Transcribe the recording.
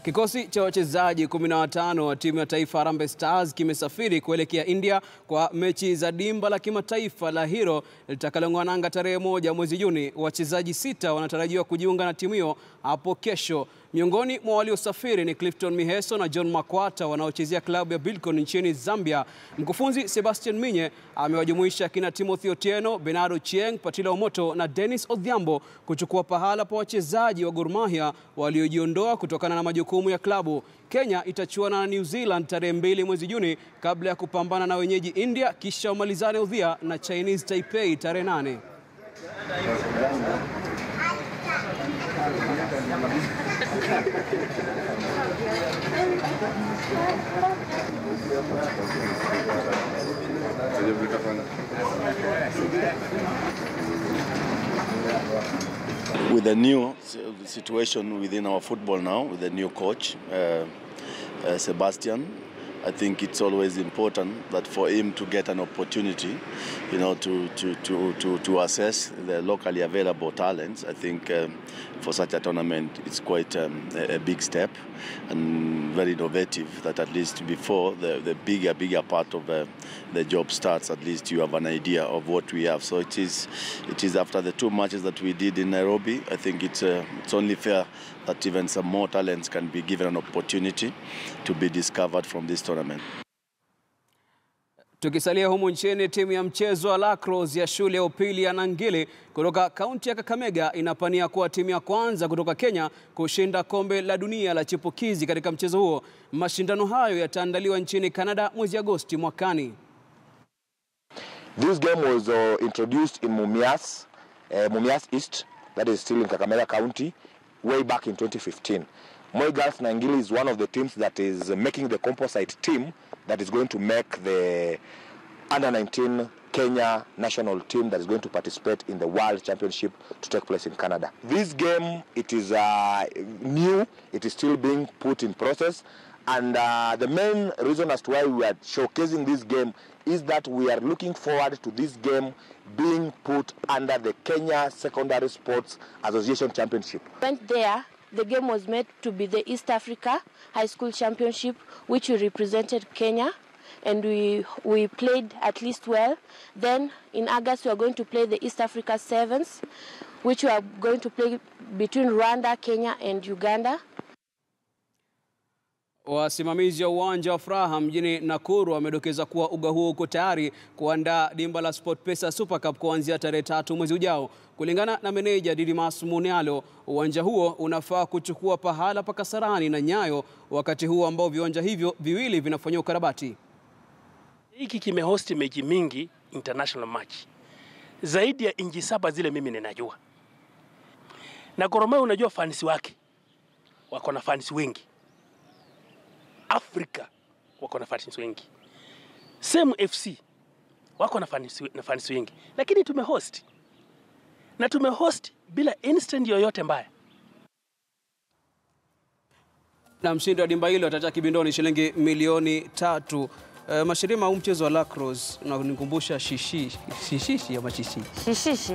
Kikosi cha wachezaji 15 wa timu ya taifa Harambee Stars kimesafiri kuelekea India kwa mechi za dimba la kimataifa la Hero litakalong'oa nanga tarehe 1 mwezi Juni. Wachezaji 6 wanatarajiwa kujiunga na timu hiyo hapo kesho. Miongoni mwa waliosafiri ni Clifton Miheso na John Makwata wanaochezea klabu ya Bilkon nchini Zambia. Mkufunzi Sebastian Minye amewajumuisha kina Timothy Otieno, Bernardo Chieng, Patila Omoto na Dennis Odhiambo kuchukua pahala pa wachezaji wa Gor Mahia waliojiondoa kutokana na majukumu ya klabu. Kenya itachuana na New Zealand tarehe 2 mwezi Juni kabla ya kupambana na wenyeji India, kisha umalizane udhia na Chinese Taipei tarehe 8. With the new situation within our football now, with the new coach, Sebastian, I think it's always important that for him to get an opportunity, to assess the locally available talents. I think for such a tournament, it's quite a big step and very innovative. That at least before the bigger part of the job starts, at least you have an idea of what we have. So it is after the 2 matches that we did in Nairobi. I think it's only fair that even some more talents can be given an opportunity to be discovered from this tournament. Tukisalia humu nchini, timu ya mchezo wa lacrosse ya shule ya upili ya Nangili kutoka kaunti ya Kakamega inapania kuwa timu ya kwanza kutoka Kenya kushinda kombe la dunia la chipukizi katika mchezo huo. Mashindano hayo yataandaliwa nchini Canada mwezi Agosti mwakani. This game was introduced in Mumias East, that is still in Kakamega County, way back in 2015. Moi Girls Nangili is one of the teams that is making the composite team that is going to make the under-19 Kenya national team that is going to participate in the World Championship to take place in Canada. This game, it is new, it is still being put in process, and the main reason as to why we are showcasing this game is that we are looking forward to this game being put under the Kenya Secondary Sports Association Championship. Went there. The game was meant to be the East Africa High School Championship, which we represented Kenya, and we played at least well. Then in August we are going to play the East Africa Sevens, which we are going to play between Rwanda, Kenya and Uganda. Wasimamizi wa uwanja wa Furaha mjini Nakuru wamedokeza kuwa uga huo uko tayari kuandaa dimba la SportPesa Super Cup kuanzia tarehe 3 mwezi ujao. Kulingana na meneja Didimas Munialo, uwanja huo unafaa kuchukua pahala pa Kasarani na Nyayo wakati huo ambao viwanja hivyo viwili vinafanywa ukarabati. Hiki kimehosti mechi mingi international match. Zaidi ya inji 7 zile mimi ninajua. Na Gor Mahia unajua fans wake. Wako na fans wengi. Afrika wako na fans wengi. Same FC wako na fans wengi. Lakini tumehost. Na tumehost bila instant yoyote mbaya. Na mshindi wa dimba hilo atachaki kibindoni shilingi milioni 3. Mashirima, huu mchezo wa lacrosse unanikumbusha shishishi ama chishi. Shishishi?